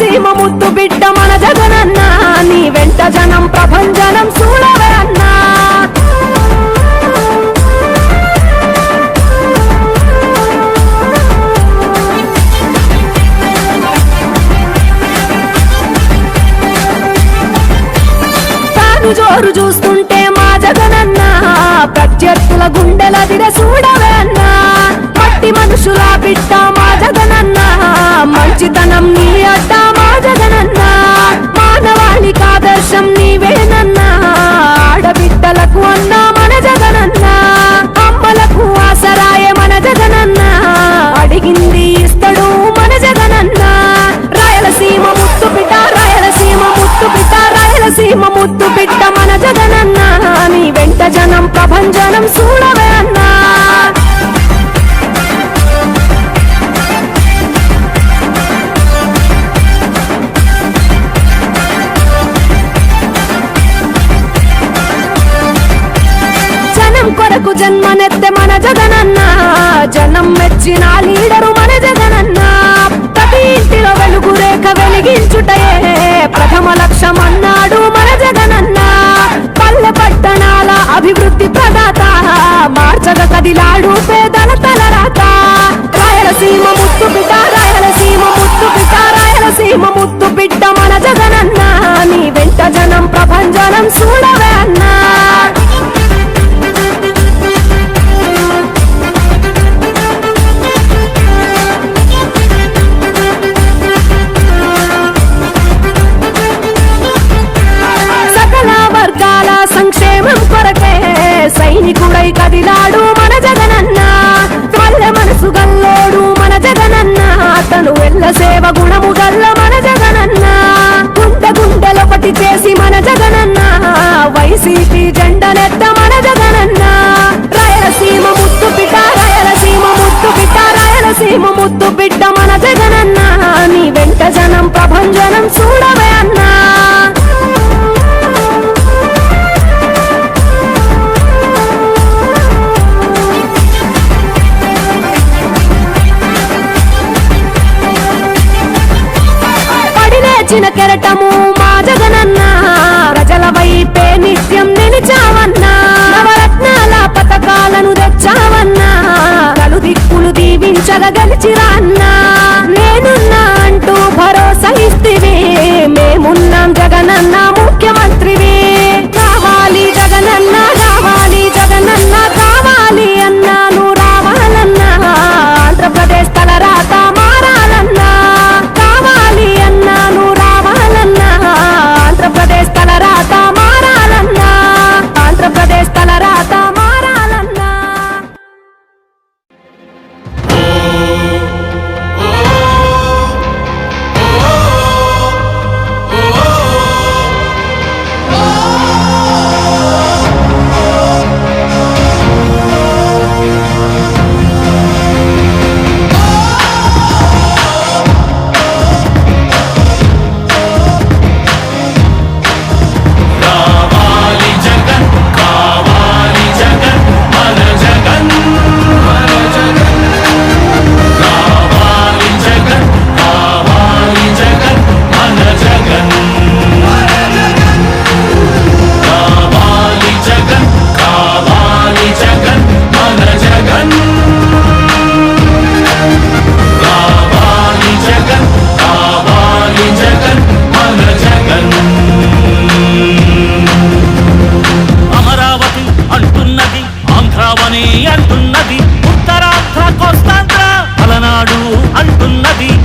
రాయలసీమ ముద్దు బిడ్డ మన జగనన్న నీ వెంట జనం ప్రభంజనం చూడవే అన్నా జోరు చూస్తుంటే మా జగనన్న ప్రత్యర్థుల గుండెల దిర చూడవే అన్నా మట్టి మనుషుల బిడ్డ మా జగనన్న మంచితనం నీ అడ్డ మా జగనన్న మానవాళికి ఆదర్శం నీవేనన్నా ఆడబిడ్డలకు అన్నా మన జగనన్న అమ్మలకు ఆసరాయ మన జగనన్న అడిగింది ఇస్తడు మన జగనన్న రాయలసీమ ముద్దు బిడ్డ రాయలసీమ ముద్దు బిడ్డ రాయలసీమ ముద్దు బిడ్డ మన జగనన్న నీ వెంట జనం ప్రభంజనం చూడవే అన్నా జనం కొరకు జన్మనెత్తే మన జగనన్న జనం మెచ్చిన లీడరు మన జగనన్న ప్రతి ఇంటిలో వెలుగు రేఖ వెలిగించుటయే ప్రథమ లక్ష్యం అన్నాడు మన జగనన్న పల్లె పట్టణాల అభివృద్ధి ప్రదాత మార్చగ కదిలాడు పేదల తలరాత రాయలసీమ ముద్దు బిడ్డ రాయలసీమ ముద్దు బిడ్డ రాయలసీమ ముద్దు బిడ్డ మన జగనన్న నీ వెంట జనం ప్రభంజనం చూడవే అన్నా సంక్షేమం కొరకే సైనికుడై కదిలాడు మన జగనన్న పల్లె మనసు గల్లోడు మన జగనన్న అతను ఎల్ల సేవ గుణము గల్ల మన జగనన్న గుండె గుండెలొకటి చేసి మన జగనన్న వైసీపీ జెండనెత్త మన జగనన్న రాయలసీమ ముద్దు బిడ్డ రాయలసీమ ముద్దు బిడ్డ రాయలసీమ ముద్దు బిడ్డ మన జగనన్న నీ వెంట జనం ప్రభంజనం చూడవే అన్నా చిన్న కెరటము మా జగనన్న ప్రజల వైపే నిత్యం నిలిచావన్నా నవరత్నాల పథకాలను తెచ్చావన్నా కలు దిక్కులు దీవించగా గెలిచిరా అన్నా నేనున్నా అంటూ భరోసా ఇస్తివి మేమున్నాం జగనన్న ముఖ్యమంత్రివి కావాలి జగనన్న రావాలి జగనన్న కావాలి అన్నా నువ్వు రావాలన్నా ఆంధ్రప్రదేశ్ తలరాత మారాలన్నా కావాలి అన్నా నువ్వు రావాలన్నా ఆంధ్రప్రదేశ్ తలరాత మారాలన్నా ఆంధ్రప్రదేశ్ తలరాత మారాలన్నా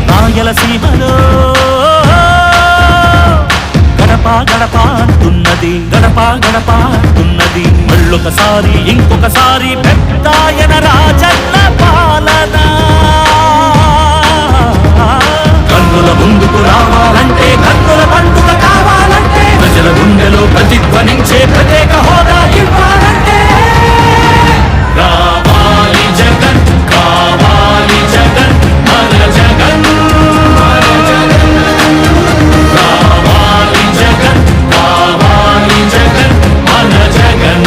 రాయలసీమలో గడప గడప అంటున్నది గడప గడప అంటున్నది మళ్ళొకసారి ఇంకొకసారి పెద్దాయన రాజన్న పాలన కన్నుల ముందుకు రావాలంటే కన్నుల పండుగ కావాలంటే ప్రజల గుండెలో ప్రతిధ్వనించే ప్రత్యేక హోదా ఇవ్వాలంటే రావాలి జగన్ కావాలి జగన్ మన జగన్ కావాలి జగన్ కావాలి జగన్ మన జగన్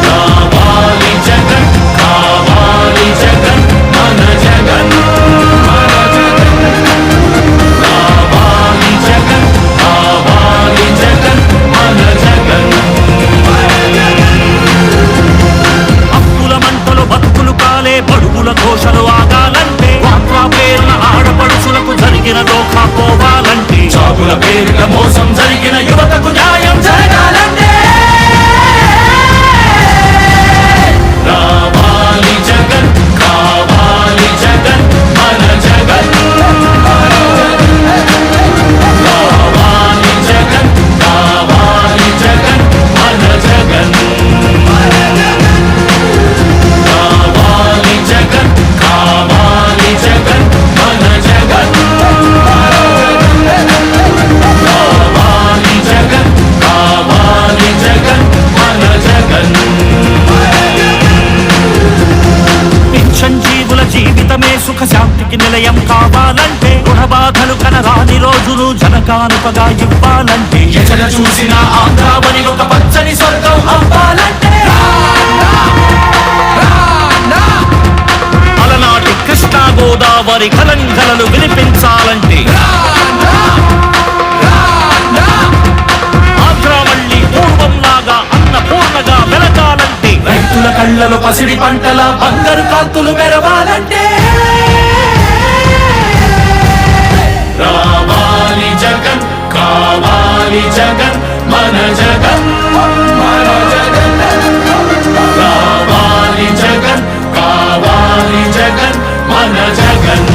కావాలి హక్కుల పేరిట మోసం జరిగిన యువతకు న్యాయం జరగాలంటే రావాలి జగన్, కావాలి జగన్, మన జగన్. కావాలి జగన్, కావాలి జగన్, మన జగన్. కావాలి జగన్, కావాలి జగన్, మన జగన్. కావాలి జగన్, కావాలి జగన్, మన జగన్. సంజీవుల జీవితమే సుఖ శాంతికి నిలయం కావాలంటే రుణబాధలు కనరాని రోజులు జనకానుకగా ఇవ్వాలంటే ఎక్కడ చూసినా ఆంధ్రావని ఒక పచ్చని స్వర్గం అవ్వాలంటే అలనాటి కృష్ణా గోదావరి కలంకలలు వినిపించాలంటే ఆంధ్ర మళ్ళీ పూర్వంలాగా అన్నపూర్ణగా వెలగాలంటే రైతుల కళ్ళలో పసిడి పంటల బంగారు కాంతులు మెరవాలంటే రావాలి జగన్, కావాలి జగన్, మన జగన్. రావాలి జగన్, కావాలి జగన్, మన జగన్.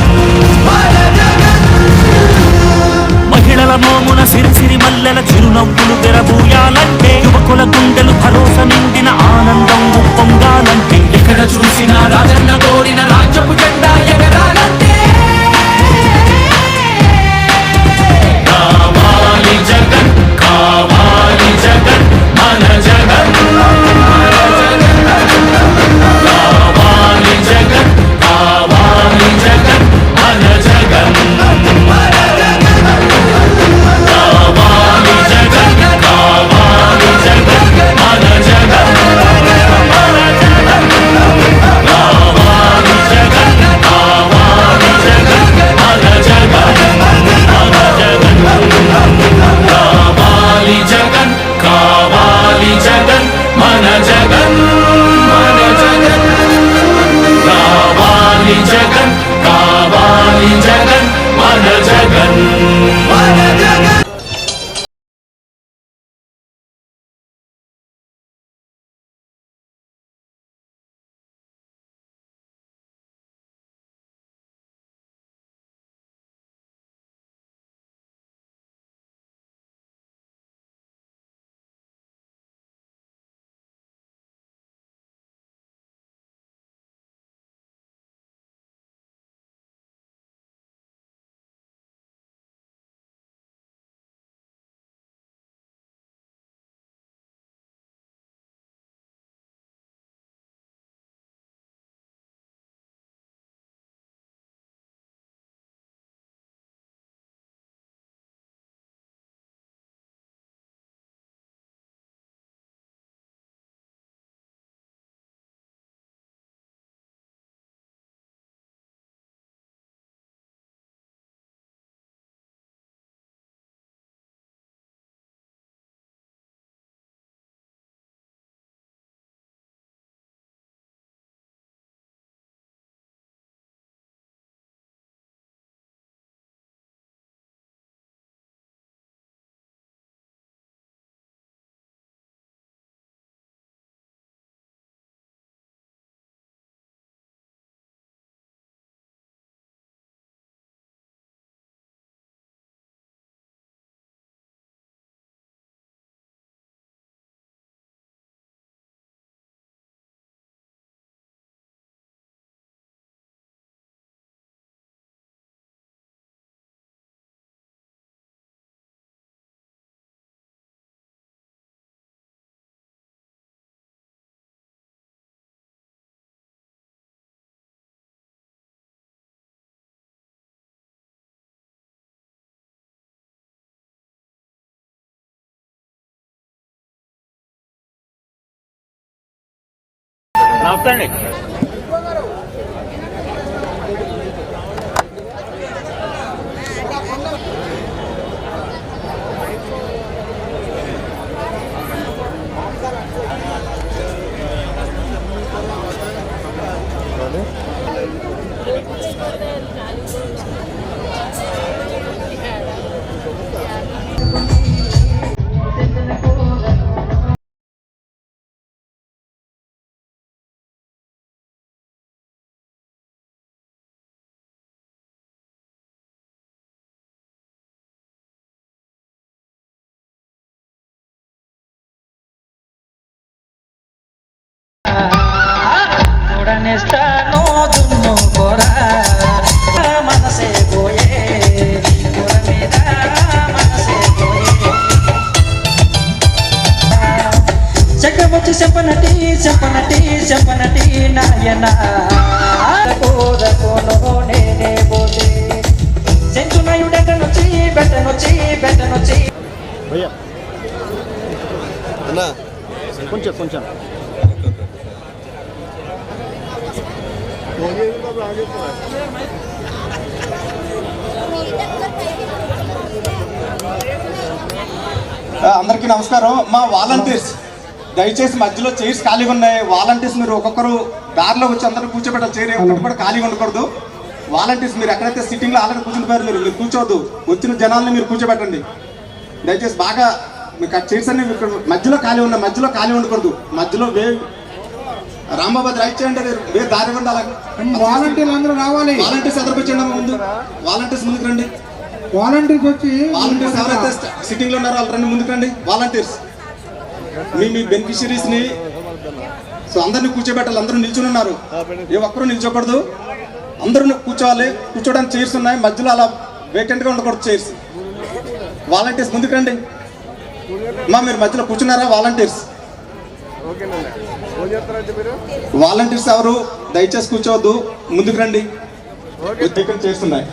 మహిళల మోమున సిరిసిరి మల్లెల చిరునవ్వులు తెరబూయాలంటే యువకుల గుండెలు భరోసా నిండిన ఆనందం ఉప్పొంగాలంటే ఎక్కడ చూసినా రాజన్న కోరిన రాజ్యపు జెండా ఎగరాలంటే కావాలి జగన్, కావాలి జగన్, మన జగన్. కావాలి జగన్, కావాలి జగన్, మన జగన్. కావాలి జగన్, కావాలి జగన్, మన జగన్. కావాలి జగన్, కావాలి జగన్, మన జగన్. కావాలి జగన్, కావాలి జగన్, మన జగన్. కావాలి జగన్, కావాలి జగన్, మన జగన్. నమస్తే. చూడనిస్తాను దున్ను కోరా మనసే పోయే కూర మీద మనసే పోయే చక్కబొచ్చి చెప్పనటి చెప్పనటి చెప్పనటి నాయన కోరకోనో నేనే పోతే సెంచునయుడెటనొచ్చి బెటనొచ్చి బెటనొచ్చి భయ్యా అన్నా కొంచెం కొంచెం అందరికీ నమస్కారం. మా వాలంటీర్స్ దయచేసి మధ్యలో చైర్స్ ఖాళీగా ఉన్నాయి. వాలంటీర్స్ మీరు ఒక్కొక్కరు దారిలో వచ్చి అందరూ కూర్చోబెట్టాలి. చైర్ ఒకటి కూడా ఖాళీగా ఉండకూడదు. వాలంటీర్స్ మీరు ఎక్కడైతే సిట్టింగ్లో ఆల్రెడీ కూర్చుంటారు మీరు కూర్చోవద్దు. వచ్చిన జనాల్ని మీరు కూర్చోబెట్టండి దయచేసి. బాగా మీకు చైర్స్ అన్ని ఇక్కడ మధ్యలో ఖాళీ ఉన్నాయి. మధ్యలో ఖాళీ ఉండకూడదు. మధ్యలో రాంబాబాద్ రైట్ చేయండి. వేరు దారి ఇవ్వండి. అలాగే వాలంటీర్లు అందరూ రావాలి. వాలంటీర్స్ ఎదురుకొచ్చండి. ముందు వాలంటీర్స్ ముందుకు రండి. వాలంటీర్స్ వచ్చి వాలంటీర్స్ ఎవరైతే సిట్టింగ్ లో ఉన్నారో వాళ్ళు రండి ముందుకు రండి. వాలంటీర్స్ మీ బెనిఫిషరీస్ ని సో అందరిని కూర్చోబెట్టాలి. అందరూ నిల్చుని ఉన్నారు. ఏ ఒక్కరూ నిల్చోకూడదు. అందరూ కూర్చోవాలి. కూర్చోడానికి చైర్స్ ఉన్నాయి. మధ్యలో అలా వేకెంట్ గా ఉండకూడదు చైర్స్. వాలంటీర్స్ ముందుకు రండి. మీరు మధ్యలో కూర్చున్నారా? వాలంటీర్స్ వాలంటీర్స్ ఎవరు దయచేసి కూర్చోవద్దు. ముందుకు రండి. చైర్స్ ఉన్నాయి.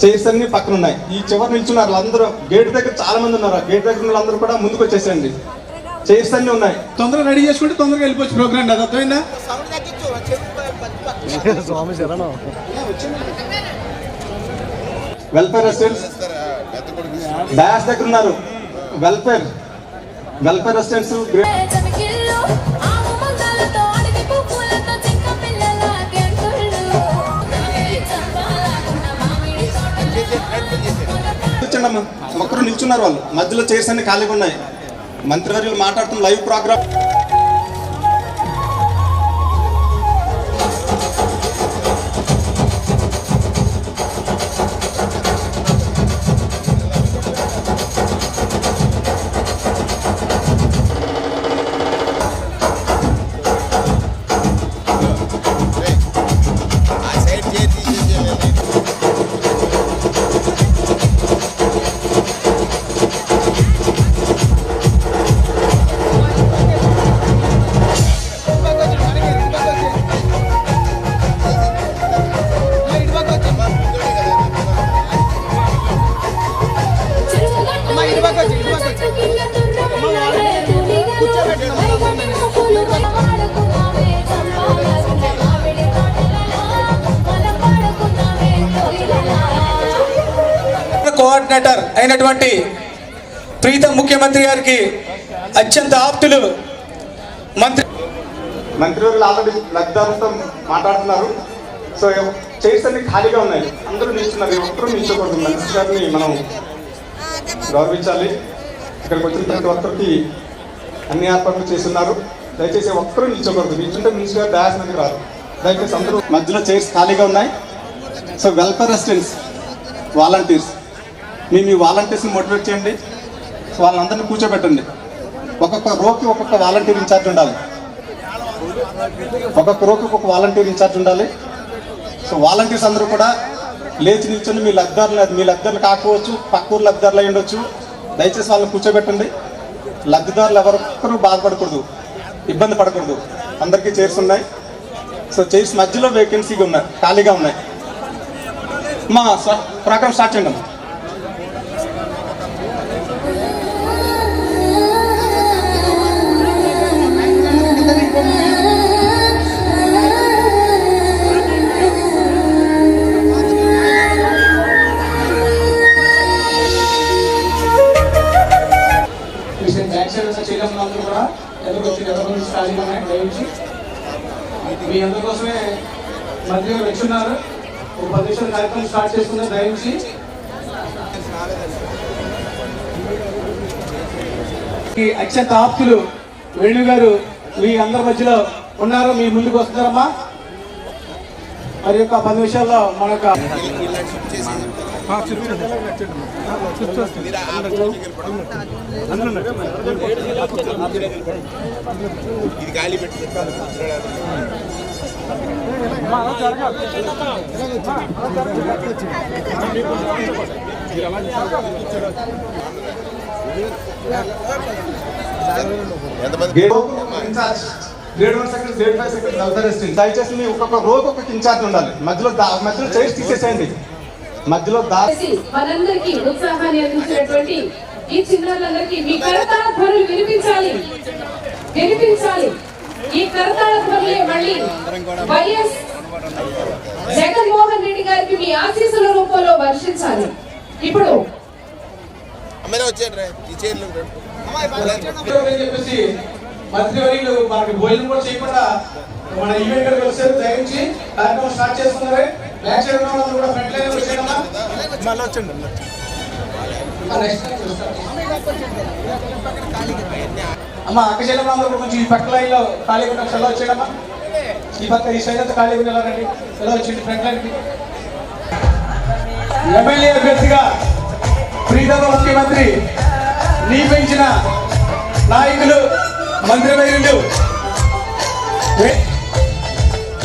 చైర్స్ అన్ని పక్కన ఉన్నాయి. ఈ చివరి నిల్చున్నారు అందరూ. గేట్ దగ్గర చాలా మంది ఉన్నారు. గేట్ దగ్గర ఉన్న అందరూ కూడా ముందుకు వచ్చేసేయండి. చైర్స్ అన్ని ఉన్నాయి. తొందరగా రెడీ చేసుకుంటే తొందరగా వెళ్ళిపోవచ్చు ప్రోగ్రామ్. అది అర్థమైందా? వెల్ఫేర్ అసిస్టెంట్స్ డయాస్ దగ్గర ఉన్నారు. వెల్ఫేర్ అసిస్టెంట్స్ కూర్చోండమ్మా. ఒక్కరు నిల్చున్నారు. వాళ్ళు మధ్యలో చైర్స్ అన్ని ఖాళీగా ఉన్నాయి. మంత్రివర్యులు మాట్లాడుతున్న లైవ్ ప్రోగ్రామ్. కోఆర్డినేటర్ అయినటువంటి ప్రీతం ముఖ్యమంత్రి గారికి అత్యంత ఆప్తులు మంత్రివర్యులు ఆల్రెడీ లబ్ధిదారులతో మాట్లాడుతున్నారు. సో చైర్స్ అన్ని ఖాళీగా ఉన్నాయి. అందరూ నిల్చున్నారు. ఒక్కరూ నిల్చోకూడదు. మంత్రి గారిని మనం గౌరవించాలి. ఇక్కడికి వచ్చిన ప్రతి ఒక్కరికి అన్ని ఏర్పాట్లు చేస్తున్నారు. దయచేసి ఒక్కరూ నిల్చోకూడదు. నిల్చుంటే మినిస్టర్ గారు డయాస్ మీద రారు. దయచేసి అందరూ మధ్యలో చైర్స్ ఖాళీగా ఉన్నాయి. సో వెల్ఫేర్ అసిస్టెంట్స్ వాలంటీర్స్ మీ వాలంటీర్స్ని మోటివేట్ చేయండి. సో వాళ్ళందరినీ కూర్చోబెట్టండి. ఒక్కొక్క రోకి ఒక్కొక్క వాలంటీర్ ఇన్ఛార్జ్ ఉండాలి. ఒక్కొక్క రోకి ఒక్కొక్క వాలంటీర్ ఇన్ఛార్జ్ ఉండాలి. సో వాలంటీర్స్ అందరూ కూడా లేచి నిల్చొని మీ లబ్ధిదారులు కాకపోవచ్చు, పక్క ఊరు లబ్ధిదారులు అయి ఉండొచ్చు. దయచేసి వాళ్ళని కూర్చోబెట్టండి. లబ్ధిదారులు ఎవరొక్కరు బాధపడకూడదు, ఇబ్బంది పడకూడదు. అందరికీ చైర్స్ ఉన్నాయి. సో చైర్స్ మధ్యలో వేకెన్సీగా ఉన్నాయి, ఖాళీగా ఉన్నాయి. ప్రోగ్రామ్ స్టార్ట్ చేయండి. మీ అందరి కోసమే మంత్రి గారు వచ్చున్నారు. ఒక 10 నిమిషాల కార్యక్రమం స్టార్ట్ చేసుకున్నారు. దయించి అత్యంత ఆప్తులు వేణు గారు మీ అందరి మధ్యలో ఉన్నారు. మీ ముందుకు వస్తున్నారమ్మా. మరి యొక్క 10 నిమిషాల్లో మన grade 1 second, grade 5 second welfare assistant. దయచేసి మీ ఒక్కొక్క రోజు ఒక్కొక్క ఇన్ఛార్జ్ ఉండాలి. మధ్యలో చైర్స్ తీసేసేయండి. మధ్యలో మనందరికీ ఉత్సాహాన్ని అందించినటువంటి ఈ చిన్నారులందరికీ మీ కరతాళ ధ్వనులు వినిపించాలి. ఈ కరతాళ ధ్వనులే మళ్ళీ వైఎస్ జగన్మోహన్ రెడ్డి గారికి మీ ఆశీస్సుల రూపంలో వర్షించాలి. ఇప్పుడు చెప్పేసి మంత్రివర్యులు మనకి భోజనం కూడా చేయకుండా మన ఈవెంట్ గారికి వచ్చారు. దయచేసి కార్యక్రమం స్టార్ట్ చేస్తున్నారు. బ్యాక్ సైడ్ ఉన్న వాళ్ళు కూడా ఫ్రంట్ లైన్ వచ్చేయడమా. అమ్మ అక్క చెల్లెమ్మ అందరూ కొంచెం ఈ పక్క లైన్ లో ఖాళీ ఉన్న సెలవు వచ్చేయడమా. ఈ పక్క ఈ సైడ్ అంతా ఖాళీ వెళ్ళారండి. సెలవు వచ్చింది ఫ్రంట్ లైన్ కి. ఎమ్మెల్యే అభ్యర్థిగా ప్రీతమ ముఖ్యమంత్రి నియమించిన నాయకులు, మంత్రివర్యులు,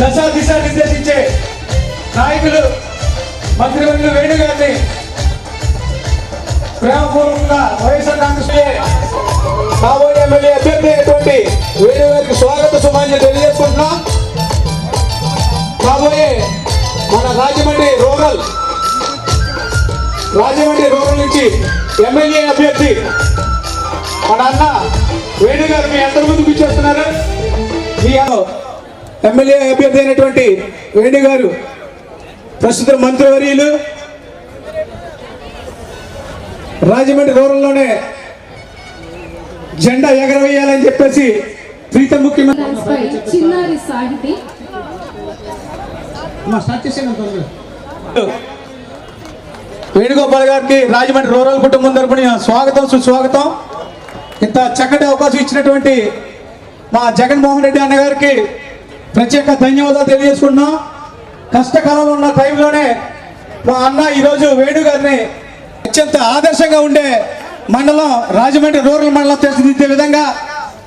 దశా దిశ నిర్దేశించే నాయకులు మంత్రివర్యులు వేణు గారిని ప్రేమపూర్వకంగా వైఎస్ఆర్ కాంగ్రెస్ కాబోయే ఎమ్మెల్యే అభ్యర్థి అయినటువంటి వేణు గారికి స్వాగత సుమాన్యం తెలియజేసుకుంటున్నాం. కాబోయే మన రాజమండ్రి రూరల్ నుంచి ఎమ్మెల్యే అభ్యర్థి మన అన్న వేణు గారు మీ అందరి ముందుకు ఇచ్చేస్తున్నారు. మీ ఎమ్మెల్యే అభ్యర్థి అయినటువంటి వేణు గారు ప్రస్తుత మంత్రివర్యులు రాజమండ్రి రూరల్లోనే జెండా ఎగరవేయాలని చెప్పేసి ప్రీతం ముఖ్యమంత్రి చిన్నారి సాహితీ వేణుగోపాల్ గారికి రాజమండ్రి రూరల్ కుటుంబం తరపున స్వాగతం, సుస్వాగతం. ఇంత చక్కటి అవకాశం ఇచ్చినటువంటి మా జగన్మోహన్ రెడ్డి అన్న గారికి ప్రత్యేక ధన్యవాదాలు తెలియజేసుకుంటున్నాం. కష్టకాలంలో ఉన్న టైంలోనే మా అన్న ఈరోజు వేణు గారిని అత్యంత ఆదర్శంగా ఉండే మండలం రాజమండ్రి రూరల్ మండలం తీర్చిదిద్దే విధంగా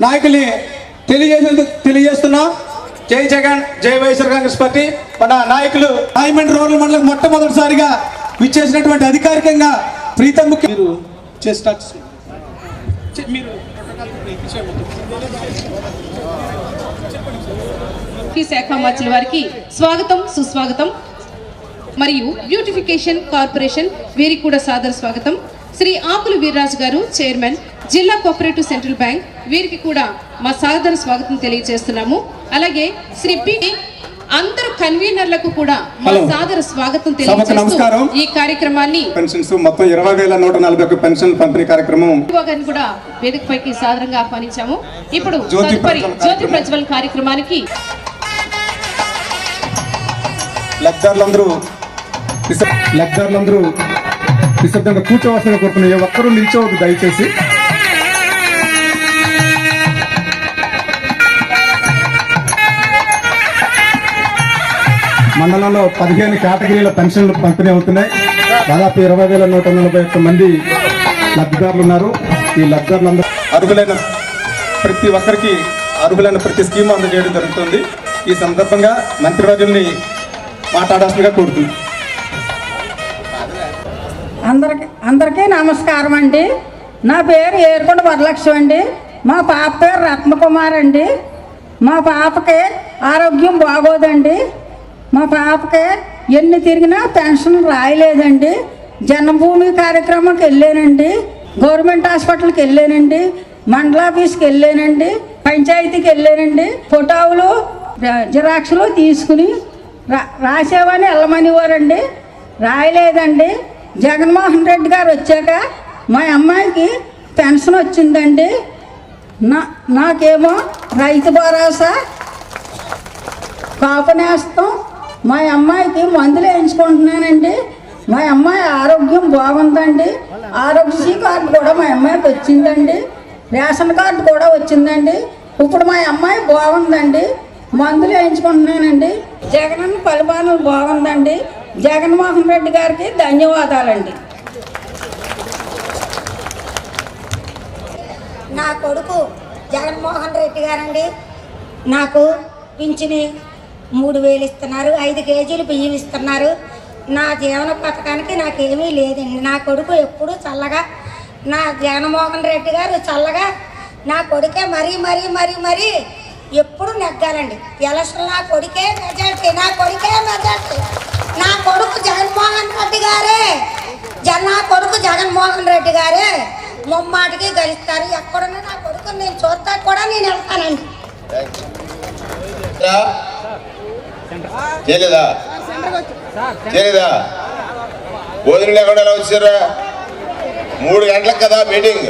నాయకుల్ని తెలియజేస్తున్నాం. జై జగన్, జై వైఎస్ఆర్ కాంగ్రెస్ పార్టీ. మన నాయకులు రాజమండ్రి రూరల్ మండలం మొట్టమొదటిసారిగా విచ్చేసినటువంటి అధికారికంగా ప్రీతం ముఖ్య శాఖ మంత్రుల వారికి స్వాగతం, సుస్వాగతం. మరియు బ్యూటిఫికేషన్ కార్పొరేషన్ వీరికి కూడా సాదర స్వాగతం. శ్రీ ఆకులు వీర్రాజు గారు, చైర్మన్, జిల్లా కోఆపరేటివ్ సెంట్రల్ బ్యాంక్, వీరికి కూడా మా సాదర స్వాగతం తెలియజేస్తున్నాము. అలాగే శ్రీ పి అందరు కన్వీనర్లకు కూడా మా సాదర స్వాగతం తెలియజేస్తూ ఈ కార్యక్రమాన్ని పెన్షన్స్ మొత్తం 20,141 పెన్షన్ పంపిణీ కార్యక్రమం కూడా వేదికపైకి సాదరంగా ఆహ్వానించాము. ఇప్పుడు తదుపరి జ్యోతి ప్రజ్వల్ కార్యక్రమానికి లబ్ధారులందరూ నిశ్శబ్దంగా కూర్చోవలసిన కోరుతున్నాయి. ఒక్కరూ నిల్చోవద్దు దయచేసి. మండలంలో 15 కేటగిరీల పెన్షన్లు పంపిణీ అవుతున్నాయి. దాదాపు 20,141 మంది లబ్ధిదారులు ఉన్నారు. ఈ లబ్ధిదారులందరూ అర్హులైన ప్రతి ఒక్కరికి అర్హులైన ప్రతి స్కీమ్ అందజేయడం జరుగుతుంది. ఈ సందర్భంగా మంత్రివర్యుల్ని మాట్లాడాల్సిందిగా కోరుతున్నాను. అందరికీ నమస్కారం అండి. నా పేరు ఏరుకొండ వరలక్ష్మి అండి. మా పాప పేరు రత్నకుమార్ అండి. మా పాపకి ఆరోగ్యం బాగోదండి. మా పాపకి ఎన్ని తిరిగినా పెన్షన్ రాయలేదండి. జన్మభూమి కార్యక్రమంకి వెళ్ళానండి, గవర్నమెంట్ హాస్పిటల్కి వెళ్ళానండి, మండలాఫీస్కి వెళ్ళానండి, పంచాయతీకి వెళ్ళానండి. ఫోటోలు జిరాక్స్లు తీసుకుని రాసేవని వెళ్ళమనివారండి. రాయలేదండి. జగన్మోహన్ రెడ్డి గారు వచ్చాక మా అమ్మాయికి పెన్షన్ వచ్చిందండి. నాకేమో రైతు భరోసా, కాపు నేస్తం, మా అమ్మాయికి మందులు వేయించుకుంటున్నానండి. మా అమ్మాయి ఆరోగ్యం బాగుందండి. ఆరోగ్యశ్రీ కార్డు కూడా మా అమ్మాయికి వచ్చిందండి. రేషన్ కార్డు కూడా వచ్చిందండి. ఇప్పుడు మా అమ్మాయి బాగుందండి. మందులు వేయించుకుంటున్నానండి. జగనన్న పరిపాలన బాగుందండి. జగన్మోహన్ రెడ్డి గారికి ధన్యవాదాలండి. నా కొడుకు జగన్మోహన్ రెడ్డి గారండి నాకు పింఛని 3000 ఇస్తున్నారు, 5 కేజీలు బియ్యం ఇస్తున్నారు. నా జీవన పథకానికి నాకేమీ లేదండి. నా కొడుకు ఎప్పుడూ చల్లగా, నా జగన్మోహన్ రెడ్డి గారు చల్లగా నా కొడుకే మరీ మరీ మరీ మరీ ఎప్పుడు నెగ్గాలండి. ఎలక్షన్ నా కొడుకే మెజార్టీ, నా కొడుకే మెజార్టీ. నా కొడుకు జగన్మోహన్ రెడ్డి గారే, నా కొడుకు జగన్మోహన్ రెడ్డి గారే ముమ్మాటికి గెలుస్తారు. ఎక్కడున్నా నా కొడుకు నేను చూస్తా కూడా నేను వెళ్తానండి. భోజనం లేకుండా ఎలా వచ్చారా? 3 గంటలకు కదా మీటింగ్,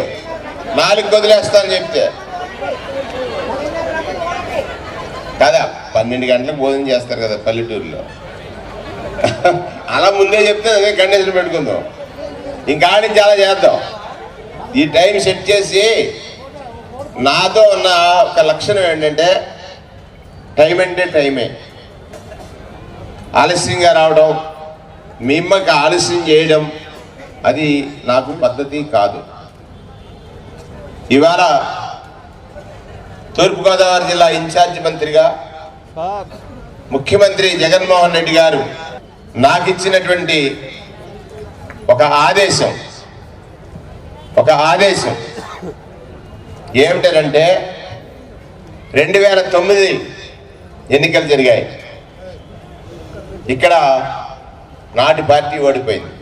4కి వదిలేస్తానని చెప్తే కదా 12 గంటలకు భోజనం చేస్తారు కదా పల్లెటూరులో. అలా ముందే చెప్తే అదే కండిషన్ పెట్టుకుందాం. ఇంకా నుంచి అలా చేద్దాం. ఈ టైం సెట్ చేసి నాతో ఉన్న ఒక లక్షణం ఏంటంటే టైం అంటే టైమే. ఆలస్యంగా రావడం, మీ అమ్మకి ఆలస్యం చేయడం అది నాకు పద్ధతి కాదు. ఇవాళ తూర్పుగోదావరి జిల్లా ఇన్ఛార్జి మంత్రిగా ముఖ్యమంత్రి జగన్మోహన్ రెడ్డి గారు నాకు ఇచ్చినటువంటి ఒక ఆదేశం ఏమిటంటే 2009 ఎన్నికలు జరిగాయి. ఇక్కడ నాటి పార్టీ ఓడిపోయింది.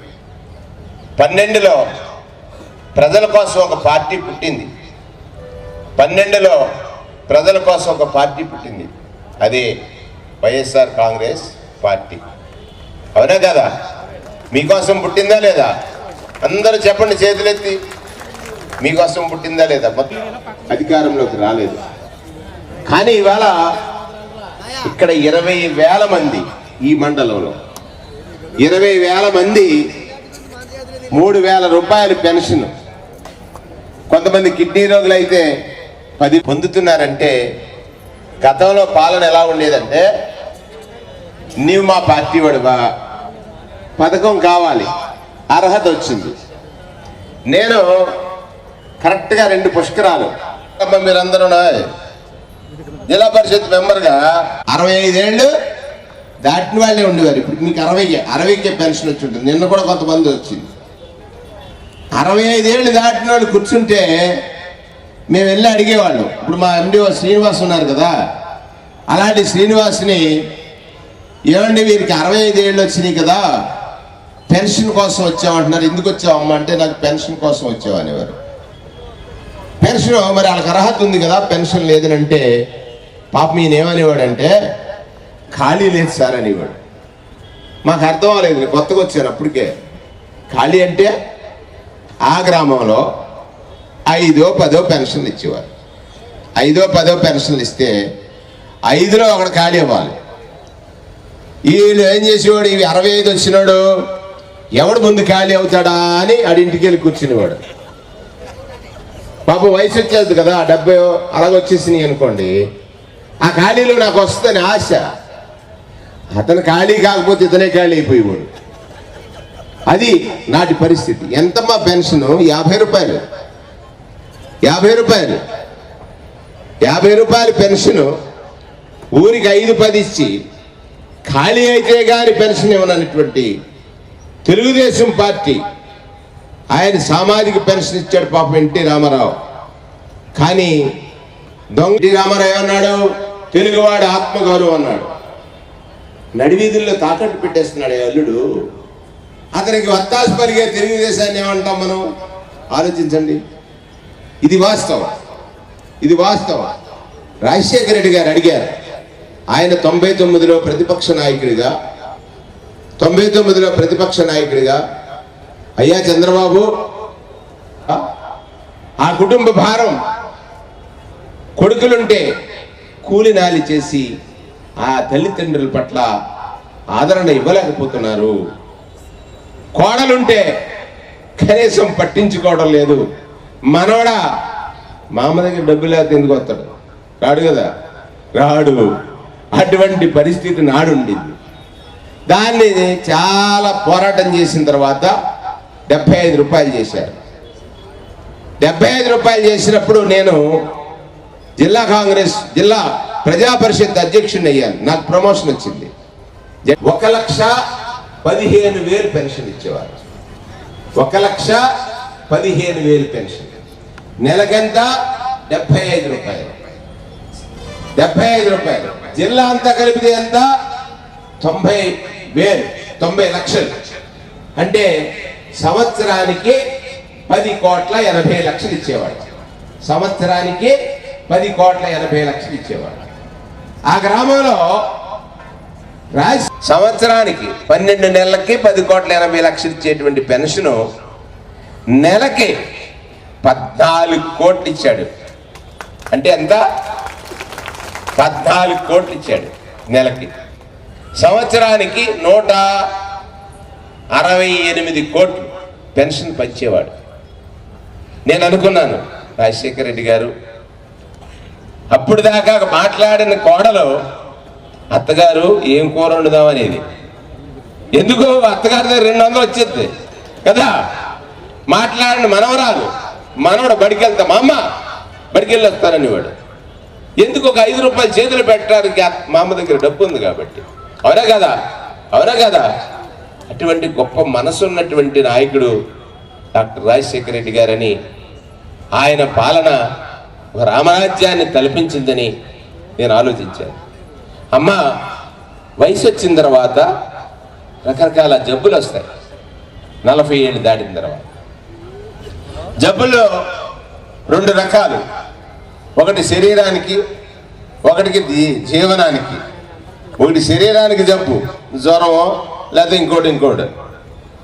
12లో ప్రజల కోసం ఒక పార్టీ పుట్టింది. 12లో ప్రజల కోసం ఒక పార్టీ పుట్టింది. అదే వైఎస్ఆర్ కాంగ్రెస్ పార్టీ. అవునా కదా? మీకోసం పుట్టిందా లేదా? అందరూ చెప్పండి చేతులెత్తి. మీకోసం పుట్టిందా లేదా? అధికారంలోకి రాలేదు. కానీ ఇవాళ ఇక్కడ 20,000 మంది, ఈ మండలంలో 20,000 మంది 3,000 రూపాయలు పెన్షన్, కొంతమంది కిడ్నీ రోగులు అయితే 10 పొందుతున్నారంటే గతంలో పాలన ఎలా ఉండేదంటే నీవు మా పార్టీ వాడివా, పథకం కావాలి, అర్హత వచ్చింది. నేను కరెక్ట్గా 2 పుష్కరాలు మీరందరూ జిల్లా పరిషత్ మెంబర్గా 65 ఏళ్ళు దాటిన వాళ్ళే ఉండేవారు. ఇప్పుడు మీకు 60కే పెన్షన్ వచ్చి ఉంటుంది. నిన్న కూడా కొంతమంది వచ్చింది. 65 ఏళ్ళు దాటిన వాళ్ళు కూర్చుంటే మేము వెళ్ళి అడిగేవాళ్ళం. ఇప్పుడు మా ఎండిఓ శ్రీనివాస్ ఉన్నారు కదా, అలాంటి శ్రీనివాస్ని ఏమండి వీరికి 65 ఏళ్ళు వచ్చినాయి కదా, పెన్షన్ కోసం వచ్చామంటున్నారు, ఎందుకు వచ్చావమ్మా అంటే నాకు పెన్షన్ కోసం వచ్చావనేవారు. పెన్షన్ మరి వాళ్ళకి అర్హత ఉంది కదా, పెన్షన్ లేదని అంటే పాపం ఈయన ఏమనేవాడంటే ఖాళీ లేదు సార్ అనేవాడు. మాకు అర్థం అవ్వలేదు, కొత్తగా వచ్చాను అప్పటికే. ఖాళీ అంటే ఆ గ్రామంలో 5ో 10ో పెన్షన్లు ఇచ్చేవారు. 5ో 10ో పెన్షన్లు ఇస్తే 5లో ఒకడు ఖాళీ అవ్వాలి. వీళ్ళు ఏం చేసేవాడు, ఇవి 65 వచ్చినాడు ఎవడు ముందు ఖాళీ అవుతాడా అని ఆడింటికి వెళ్ళి కూర్చునేవాడు. పాపం వయసు వచ్చేది కదా, 70 అలాగొచ్చేసినాయి అనుకోండి, ఆ ఖాళీలో నాకు వస్తుందని ఆశ. అతను ఖాళీ కాకపోతే ఇతనే ఖాళీ అయిపోయేవాడు. అది నాటి పరిస్థితి. ఎంతమ్మా పెన్షన్? 50 రూపాయలు. 50 రూపాయలు 50 రూపాయలు పెన్షన్. ఊరికి 5-10 ఇచ్చి ఖాళీ అయితే కానీ పెన్షన్ ఇవ్వనటువంటి తెలుగుదేశం పార్టీ ఆయన సామాజిక పెన్షన్ ఇచ్చాడు పాపం ఎన్టీ రామారావు. కానీ దొంగ రామారావు అన్నాడు, తెలుగువాడి ఆత్మగౌరవం అన్నాడు. నడివీధుల్లో తాకట్టు పెట్టేస్తున్నాడు అల్లుడు. అతనికి వత్తాసు పరిగే తెలుగుదేశాన్ని ఏమంటాం మనం? ఆలోచించండి. ఇది వాస్తవం. రాజశేఖర రెడ్డి గారు అడిగారు. ఆయన 99లో ప్రతిపక్ష నాయకుడిగా అయ్యా చంద్రబాబు, ఆ కుటుంబ భారం, కొడుకులుంటే కూలి నాలి చేసి ఆ తల్లిదండ్రుల పట్ల ఆదరణ ఇవ్వలేకపోతున్నారు, కోడలుంటే కనీసం పట్టించుకోవడం లేదు, మనోడా మా అమ్మ దగ్గర డబ్బు లేకపోతే ఎందుకు వస్తాడు? రాడు కదా, రాడు. అటువంటి పరిస్థితి నాడుండింది. దాన్ని చాలా పోరాటం చేసిన తర్వాత 75 రూపాయలు చేశారు. 75 రూపాయలు చేసినప్పుడు నేను జిల్లా కాంగ్రెస్ జిల్లా ప్రజా పరిషత్ అధ్యక్షుడిని అయ్యాను. నాకు ప్రమోషన్ వచ్చింది. 1,15,000 పెన్షన్ ఇచ్చేవారు. 1,15,000 పెన్షన్. నెలకెంత? 75 రూపాయలు. 75 రూపాయలు. జిల్లా అంతా కలిపితే ఎంత? 90,000, 90 లక్షలు. అంటే సంవత్సరానికి 10,80,00,000 ఇచ్చేవాడు. సంవత్సరానికి 10,80,00,000 ఇచ్చేవాడు. ఆ గ్రామంలో సంవత్సరానికి 12 నెలలకి 10,80,00,000 ఇచ్చేటువంటి పెన్షను నెలకి 14 కోట్లు ఇచ్చాడు. అంటే ఎంత? 14 కోట్లు ఇచ్చాడు నెలకి. సంవత్సరానికి 168 కోట్లు పెన్షన్ పంచేవాడు. నేను అనుకున్నాను, రాజశేఖర రెడ్డి గారు అప్పుడు దాకా మాట్లాడిన కోడలు అత్తగారు ఏం కూర వండుదామనేది. ఎందుకు అత్తగారి దగ్గర 200 వచ్చేది కదా. మాట్లాడిన మనవరాలు, మనవడు బడికి వెళ్తా, మా అమ్మ బడికి వెళ్ళి వస్తాననేవాడు. ఎందుకు? ఒక 5 రూపాయలు చేతులు పెట్టడానికి మా అమ్మ దగ్గర డబ్బు ఉంది కాబట్టి. అవునా కదా? అవునా కదా? అటువంటి గొప్ప మనసు ఉన్నటువంటి నాయకుడు డాక్టర్ రాజశేఖర రెడ్డి గారని, ఆయన పాలన ఒక రామరాజ్యాన్ని తలపించిందని నేను ఆలోచించాను. అమ్మ వయసు వచ్చిన తర్వాత రకరకాల జబ్బులు వస్తాయి. 40 ఏళ్ళు దాటిన తర్వాత జబ్బుల్లో 2 రకాలు. ఒకటి శరీరానికి, ఒకటికి జీవనానికి. ఒకటి శరీరానికి జబ్బు, జ్వరమో లేకపోతే ఇంకోటి.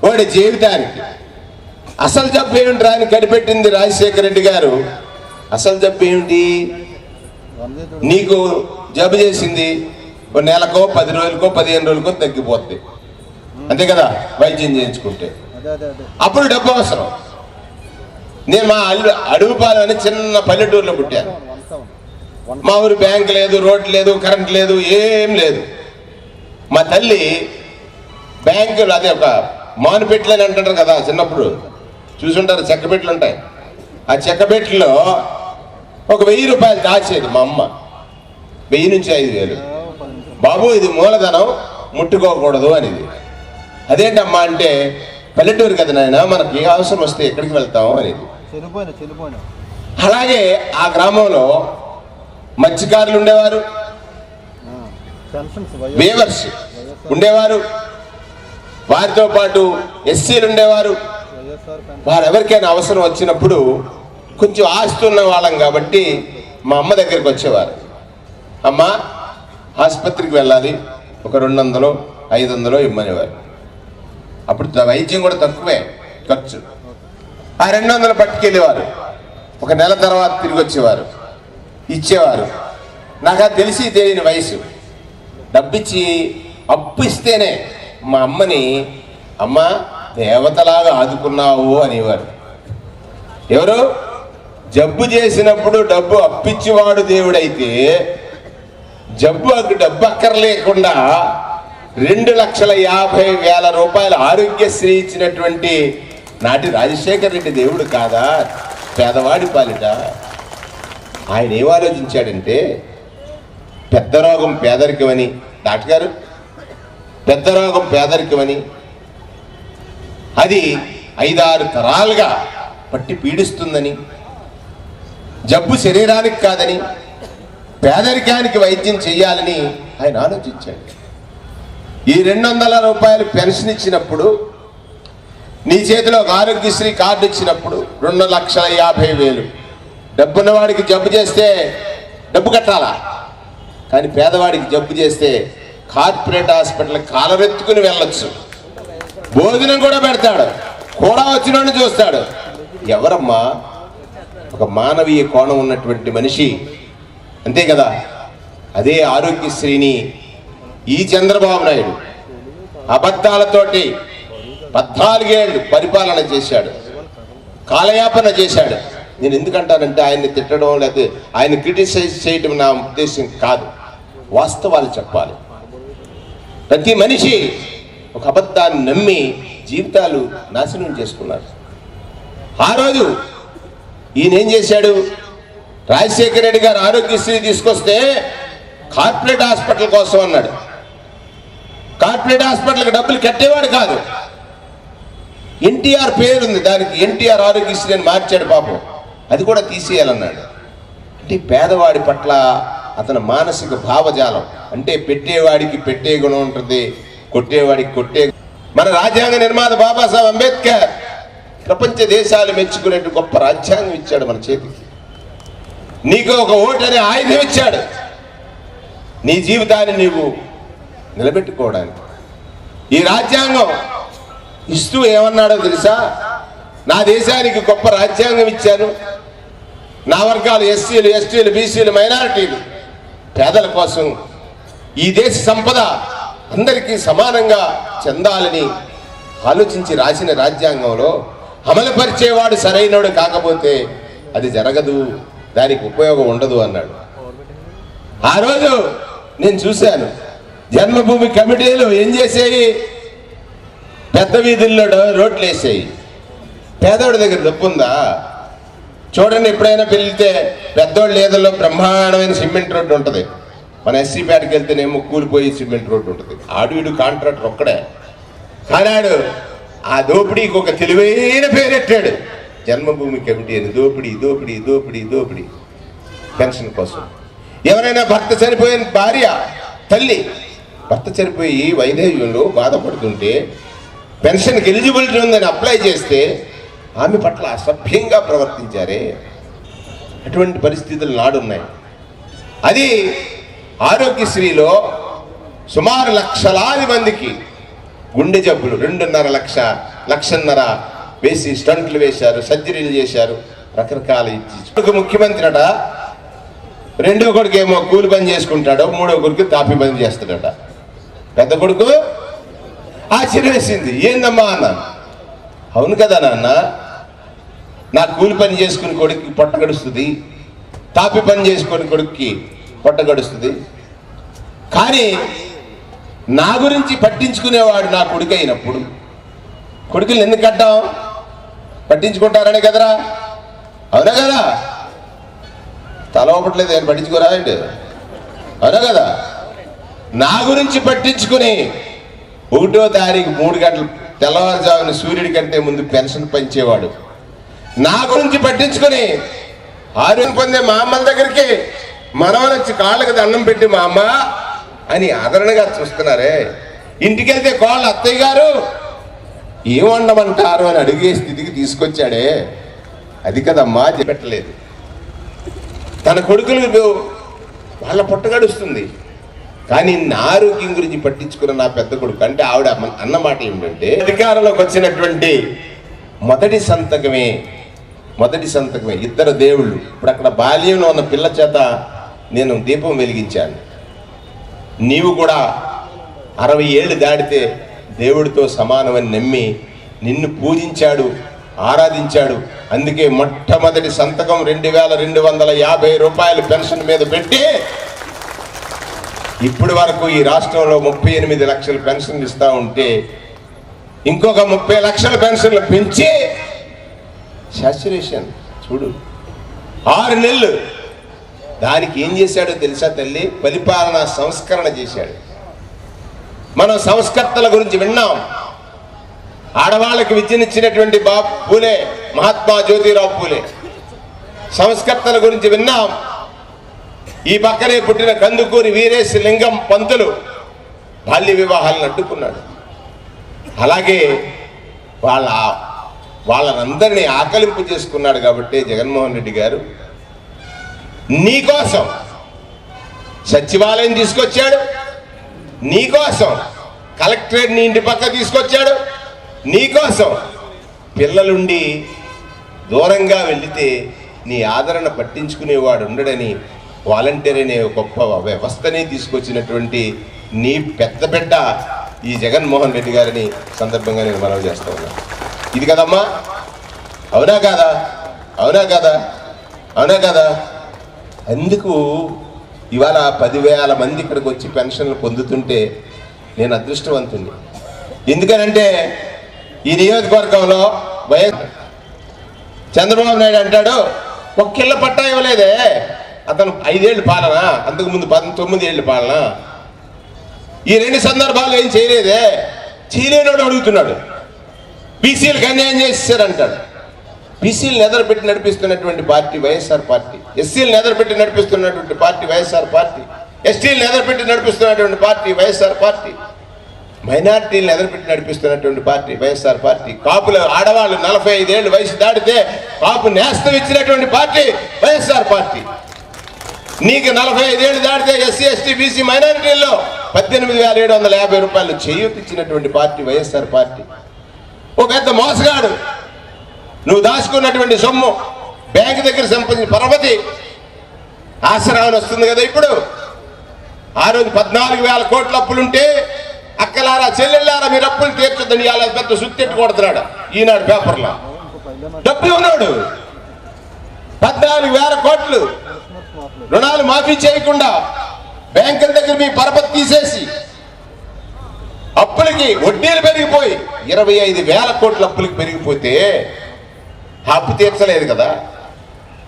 ఒకటి జీవితానికి. అసలు జబ్బు ఏమిటి అని కనిపెట్టింది రాజశేఖర రెడ్డి గారు. అసలు జబ్బు ఏమిటి? నీకు జబ్బు చేసింది ఒక నెలకో 10 రోజులకో 15 రోజులకో తగ్గిపోద్ది, అంతే కదా వైద్యం చేయించుకుంటే. అప్పుడు డబ్బు అవసరం. నేను మా అడుగుపాలెం అని చిన్న పల్లెటూరులో పుట్టాను. మా ఊరు బ్యాంక్ లేదు, రోడ్డు లేదు, కరెంట్ లేదు, ఏం లేదు. మా తల్లి బ్యాంకులు, అదే ఒక మానుపెట్లు అని అంటారు కదా, చిన్నప్పుడు చూసుంటారు, చెక్కపెట్లు ఉంటాయి. ఆ చెక్కపెట్లలో ఒక 1000 రూపాయలు దాచేది మా అమ్మ. 1000 నుంచి 5,000. బాబు ఇది మూలధనం, ముట్టుకోకూడదు అనేది. అదేంటమ్మా అంటే, పల్లెటూరు కదా నాయన, మనకి ఏ అవసరం వస్తే ఎక్కడికి వెళ్తాం అనేది. అలాగే ఆ గ్రామంలో మత్స్యకారులు ఉండేవారు, వేవర్స్ ఉండేవారు, వారితో పాటు ఎస్సీలు ఉండేవారు. వారెవరికైనా అవసరం వచ్చినప్పుడు కొంచెం ఆస్తి ఉన్న వాళ్ళం కాబట్టి మా అమ్మ దగ్గరికి వచ్చేవారు. అమ్మ ఆసుపత్రికి వెళ్ళాలి, ఒక 200, 500 ఇమ్మనేవారు. అప్పుడు వైద్యం కూడా తక్కువే ఖర్చు. ఆ 200 పట్టుకెళ్ళేవారు. ఒక నెల తర్వాత తిరిగి వచ్చేవారు, ఇచ్చేవారు. నాకు అది తెలిసి తెలియని వయసు. డబ్బిచ్చి అప్పు ఇస్తేనే మా అమ్మని అమ్మ దేవతలాగా ఆదుకున్నావు అనేవారు. ఎవరు? జబ్బు చేసినప్పుడు డబ్బు అప్పిచ్చేవాడు దేవుడైతే, డబ్బు అక్కర్లేకుండా 2,50,000 రూపాయలు ఆరోగ్యశ్రీ ఇచ్చినటువంటి నాటి రాజశేఖర రెడ్డి దేవుడు కాదా పేదవాడి పాలిట? ఆయన ఏం ఆలోచించాడంటే, పెద్ద రోగం పేదరికమని, డాక్టర్ గారు పెద్ద రోగం పేదరికమని, అది 5-6 తరాలుగా పట్టి పీడిస్తుందని, జబ్బు శరీరానికి కాదని, పేదరికానికి వైద్యం చేయాలని ఆయన ఆలోచించాడు. ఈ 200 రూపాయలు పెన్షన్ ఇచ్చినప్పుడు, నీ చేతిలో ఒక ఆరోగ్యశ్రీ కార్డు ఇచ్చినప్పుడు 2,50,000. డబ్బున్నవాడికి జబ్బు చేస్తే డబ్బు కట్టాలా, కానీ పేదవాడికి జబ్బు చేస్తే కార్పొరేట్ హాస్పిటల్ కాలరెత్తుకుని వెళ్ళొచ్చు. భోజనం కూడా పెడతాడు, కూడా వచ్చినోడిని చూస్తాడు. ఎవరమ్మా? ఒక మానవీయ కోణం ఉన్నటువంటి మనిషి, అంతే కదా. అదే ఆరోగ్యశ్రీని ఈ చంద్రబాబు నాయుడు అబద్ధాలతోటి 14 ఏళ్ళు పరిపాలన చేశాడు, కాలయాపన చేశాడు. నేను ఎందుకంటానంటే ఆయన్ని తిట్టడం లేకపోతే ఆయన క్రిటిసైజ్ చేయడం నా ఉద్దేశం కాదు, వాస్తవాలు చెప్పాలి. ప్రతి మనిషి ఒక అబద్ధాన్ని నమ్మి జీవితాలు నాశనం చేసుకున్నారు. ఆ రోజు ఈయన ఏం చేశాడు? రాజశేఖర రెడ్డి గారు ఆరోగ్యశ్రీ తీసుకొస్తే కార్పొరేట్ హాస్పిటల్ కోసం అన్నాడు. కార్పొరేట్ హాస్పిటల్కి డబ్బులు కట్టేవాడు కాదు. ఎన్టీఆర్ పేరుంది దానికి, ఎన్టీఆర్ ఆరోగ్యశ్రీ అని మార్చాడు పాపం. అది కూడా తీసేయాలన్నాడు. అంటే పేదవాడి పట్ల అతని మానసిక భావజాలం, అంటే పెట్టేవాడికి పెట్టే గుణం ఉంటుంది, కొట్టేవాడికి కొట్టే. మన రాజ్యాంగ నిర్మాత బాబాసాహెబ్ అంబేద్కర్ ప్రపంచ దేశాలు మెచ్చుకునేట్టు గొప్ప రాజ్యాంగం ఇచ్చాడు మన చేతికి. నీకు ఒక ఓటు అనే ఆయుధం ఇచ్చాడు నీ జీవితాన్ని నీవు నిలబెట్టుకోవడానికి. ఈ రాజ్యాంగం ఇస్తూ ఏమన్నాడో తెలుసా? నా దేశానికి గొప్ప రాజ్యాంగం ఇచ్చాను, నా వర్గాలు ఎస్సీలు, ఎస్టీలు, బీసీలు, మైనారిటీలు, పేదల కోసం ఈ దేశ సంపద అందరికీ సమానంగా చెందాలని ఆలోచించి రాసిన రాజ్యాంగంలో అమలుపరిచేవాడు సరైనడు కాకపోతే అది జరగదు, దానికి ఉపయోగం ఉండదు అన్నాడు. ఆ రోజు నేను చూశాను జన్మభూమి కమిటీలు ఏం చేసేవి? పెద్ద వీధుల్లో రోడ్లు వేసేవి. పేదోడి దగ్గర డబ్బు ఉందా? చూడండి, ఎప్పుడైనా వెళ్తే పెద్దోళ్ళు లేదల్లో బ్రహ్మాండమైన సిమెంట్ రోడ్డు ఉంటుంది. మన ఎస్సీపేటకి వెళ్తేనేమో కూలిపోయి సిమెంట్ రోడ్డు ఉంటుంది. ఆడు కాంట్రాక్టర్ ఒక్కడే. కానాడు ఆ దోపిడీకి ఒక తెలివైన పేరెట్టాడు, జన్మభూమి కమిటీ అని. దోపిడీ దోపిడీ దోపిడీ దోపిడీ పెన్షన్ కోసం. ఎవరైనా భర్త చనిపోయిన భార్య, తల్లి భర్త చనిపోయి వైదేవ్యంలో బాధపడుతుంటే పెన్షన్కి ఎలిజిబిలిటీ ఉందని అప్లై చేస్తే ఆమె పట్ల అసభ్యంగా ప్రవర్తించారే. అటువంటి పరిస్థితులు నాడున్నాయి. అది ఆరోగ్యశ్రీలో సుమారు లక్షలాది మందికి గుండె జబ్బులు 2.5 లక్షన్నర వేసి స్టంట్లు వేశారు, సర్జరీలు చేశారు, రకరకాల ఇచ్చి. ముఖ్యమంత్రి అట, రెండో కొడుకు ఏమో కూలి పని చేసుకుంటాడో, మూడో కొడుకు తాపి పని చేస్తాడట. పెద్ద కొడుకు ఆశ్చర్యం వేసింది. ఏందమ్మా అన్నాను. అవును కదా నాన్న, నా కూలి పని చేసుకుని కొడుక్కి పొట్ట గడుస్తుంది, తాపి పని చేసుకుని కొడుక్కి పొట్ట గడుస్తుంది. కానీ నా గురించి పట్టించుకునేవాడు నా కొడుకు అయినప్పుడు కొడుకులు ఎందుకు కట్టాం? పట్టించుకుంటారనే కదరా. అవునా కదా? తల ఒకట్లేదు, నేను పట్టించుకోరా అంటే. అవునా కదా? నా గురించి పట్టించుకుని 1వ తారీఖు 3 గంటలు తెల్లవారుజామున సూర్యుడి కంటే ముందు పెన్షన్ పంచేవాడు. నా గురించి పట్టించుకుని ఆరోగ్యం పొందే మా అమ్మల దగ్గరికి మనవలు వచ్చి కాళ్ళకి దండం పెట్టి మా అమ్మ అని ఆదరణగా చూస్తున్నారే. ఇంటికి వెళ్తే కోళ్ళ అత్తయ్య గారు ఏం వండమంటారు అని అడిగే స్థితికి తీసుకొచ్చాడే. అది కదమ్మా చెప్పట్లేదు. తన కొడుకులు వాళ్ళ పుట్టగడుస్తుంది, కానీ నా ఆరోగ్యం గురించి పట్టించుకున్న నా పెద్ద కొడుకు అంటే ఆవిడ అన్నమాట ఏమిటంటే, అధికారంలోకి వచ్చినటువంటి మొదటి సంతకమే ఇద్దరు దేవుళ్ళు. ఇప్పుడు అక్కడ బాల్యంలో ఉన్న పిల్ల చేత నేను దీపం వెలిగించాను. నీవు కూడా 60 ఏళ్ళు దాటితే దేవుడితో సమానమని నమ్మి నిన్ను పూజించాడు, ఆరాధించాడు. అందుకే మొట్టమొదటి సంతకం 2250 రూపాయలు పెన్షన్ మీద పెట్టి ఇప్పటి వరకు ఈ రాష్ట్రంలో 38 లక్షల పెన్షన్లు ఇస్తా ఉంటే ఇంకొక 30 లక్షల పెన్షన్లు పెంచి శాచ్యురేషన్ చూడు 6 నెలలు. దానికి ఏం చేశాడో తెలుసా తల్లి? పరిపాలనా సంస్కరణ చేశాడు. మనం సంస్కర్తల గురించి విన్నాం. ఆడవాళ్ళకి విద్యనిచ్చినటువంటి పూలే, మహాత్మా జ్యోతిరావు పూలే. సంస్కర్తల గురించి విన్నాం. ఈ పక్కనే పుట్టిన కందుకూరి వీరేశ లింగం పంతులు బాల్య వివాహాలను అడ్డుకున్నాడు. అలాగే వాళ్ళనందరినీ ఆకలింపు చేసుకున్నాడు. కాబట్టి జగన్మోహన్ రెడ్డి గారు నీకోసం సచివాలయం తీసుకొచ్చాడు, నీకోసం కలెక్టరేట్ నీ ఇంటి పక్క తీసుకొచ్చాడు, నీకోసం పిల్లలుండి దూరంగా వెళితే నీ ఆదరణ పట్టించుకునేవాడు ఉండడని వాలంటీర్ అనే గొప్ప వ్యవస్థని తీసుకొచ్చినటువంటి నీ పెద్ద బిడ్డ ఈ జగన్మోహన్ రెడ్డి గారిని సందర్భంగా నేను మనవి చేస్తా ఉన్నాను. ఇది కదమ్మా, అవునా కాదా? అవునా కదా? అవునా కదా? అందుకు ఇవాళ 10,000 మంది ఇక్కడికి వచ్చి పెన్షన్లు పొందుతుంటే నేను అదృష్టవంతుణ్ణి. ఎందుకనంటే ఈ నియోజకవర్గంలో వైఎస్ చంద్రబాబు నాయుడు అంటాడు ఒక కిల్ల పట్టా ఇవ్వలేదే, అతను 5 ఏళ్ళు పాలన, అంతకుముందు 19 ఏళ్ళు పాలన, ఈ 2 సందర్భాలు ఏం చేయలేదే, చేయలేనోడు అడుగుతున్నాడు. బీసీలకు అన్యాయం చేశారంటాడు. బీసీలను ఎదరపెట్టి నడిపిస్తున్నటువంటి పార్టీ వైఎస్ఆర్ పార్టీ, ఎస్సీలను ఎదరపెట్టి నడిపిస్తున్నటువంటి పార్టీ వైఎస్ఆర్ పార్టీ, ఎస్టీలను ఎదరపెట్టి నడిపిస్తున్నటువంటి పార్టీ వైఎస్ఆర్ పార్టీ, మైనార్టీలను ఎదరపెట్టి నడిపిస్తున్నటువంటి పార్టీ వైఎస్ఆర్ పార్టీ, కాపుల ఆడవాళ్ళు 45 ఏళ్ళు వయసు దాటితే కాపు నేస్తం ఇచ్చినటువంటి పార్టీ వైఎస్ఆర్ పార్టీ. నీకు 45 ఏళ్ళు దాటితే ఎస్సీ ఎస్టీ బీసీ మైనారిటీల్లో 18,750 రూపాయలు చేయూతిచ్చినటువంటి పార్టీ వైఎస్ఆర్ పార్టీ. ఓ పెద్ద మోసగాడు, నువ్వు దాచుకున్నటువంటి సొమ్ము బ్యాంకు దగ్గర సంపాదించిన పరపతి ఆసరాన్ని వస్తుంది కదా ఇప్పుడు. ఆ రోజు 14,000 కోట్ల అప్పులుంటే అక్కలారా చెల్లెళ్ళారా మీరు అప్పులు తీర్చొద్దని ఇవాళ పెద్ద సుత్తెట్టు కొడుతున్నాడు ఈనాడు పేపర్లో. డబ్బు ఉన్నాడు 14,000 కోట్లు రుణాలు మాఫీ చేయకుండా బ్యాంకుల దగ్గర మీ పరపతి తీసేసి అప్పులకి వడ్డీలు పెరిగిపోయి 25,000 కోట్ల అప్పులకి పెరిగిపోతే అప్పు తీర్చలేదు కదా,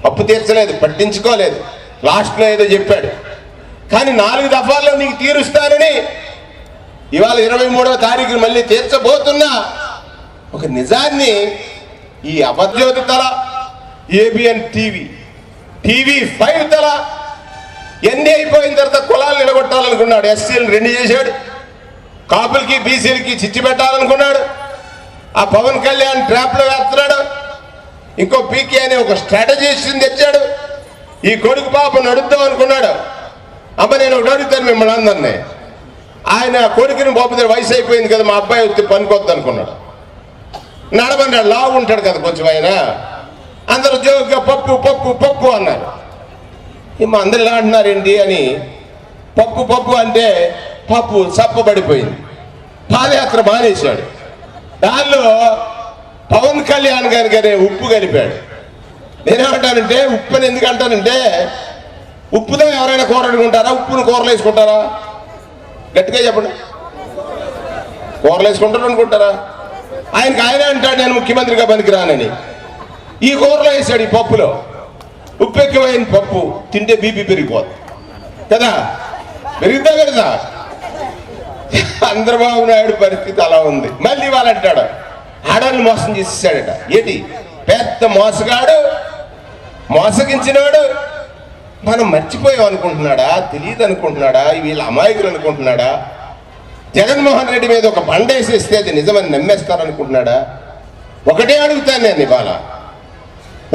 అప్పు తీర్చలేదు, పట్టించుకోలేదు. లాస్ట్లో ఏదో చెప్పాడు, కానీ 4 దఫాల్లో నీకు తీరుస్తానని ఇవాళ 23వ తారీఖు మళ్ళీ తీర్చబోతున్నా ఒక నిజాన్ని ఈ అబద్ధజ్యోతి తల, ఏబిఎన్ టీవీ5 తల ఎన్ని అయిపోయిన తర్వాత కులాలు నిలగొట్టాలనుకున్నాడు. ఎస్సీలు 2 చేశాడు, కాపులకి బీసీలకి చిచ్చి పెట్టాలనుకున్నాడు. ఆ పవన్ కళ్యాణ్ ట్రాప్లో వేస్తున్నాడు. ఇంకో పీకే అనే ఒక స్ట్రాటజీని తెచ్చాడు. ఈ కొడుకు పాప నడుద్దాం అనుకున్నాడు. అమ్మ నేను ఒకటి అడుగుతాను మిమ్మల్ని అందరినీ, ఆయన కొడుకుని బాబు వయసు అయిపోయింది కదా, మా అబ్బాయి వచ్చి పనికొద్దు అనుకున్నాడు. నడమన్నాడు, లావు ఉంటాడు కదా కొంచెం ఆయన. అందరూ జోగ్గా పప్పు పప్పు పప్పు అన్నారు. మా అందరు ఇలా అంటున్నారేంటి అని పప్పు అంటే పప్పు చప్పబడిపోయింది. పాదయాత్ర మానేశాడు. దానిలో పవన్ కళ్యాణ్ గారి ఉప్పు కలిపాడు. నేనేమంటానంటే ఉప్పుని ఎందుకు అంటానంటే, ఉప్పుతో ఎవరైనా కూర వండుకుంటారా, ఉప్పును కూరలు వేసుకుంటారా? గట్టిగా చెప్పండి, కూరలు వేసుకుంటారు అనుకుంటారా? ఆయన అంటాడు నేను ముఖ్యమంత్రిగా పనికిరానని. ఈ కూరలో వేసాడు, ఈ పప్పులో ఉప్పు ఎక్కువైన పప్పు తింటే బీపీ పెరిగిపోతుంది కదా, పెరుగుతా కదా. చంద్రబాబు నాయుడు పరిస్థితి అలా ఉంది. మళ్ళీ వాళ్ళు అంటాడు ఆడవాళ్ళని మోసం చేసేసాడట. ఏంటి పెద్ద మోసగాడు, మోసగించినాడు. మనం మర్చిపోయాం అనుకుంటున్నాడా, తెలియదు అనుకుంటున్నాడా, వీళ్ళ అమాయకులు అనుకుంటున్నాడా, జగన్మోహన్ రెడ్డి మీద ఒక బండేసేస్తే అది నిజమని నమ్మేస్తారనుకుంటున్నాడా? ఒకటే అడుగుతాను నేను ఇవాళ,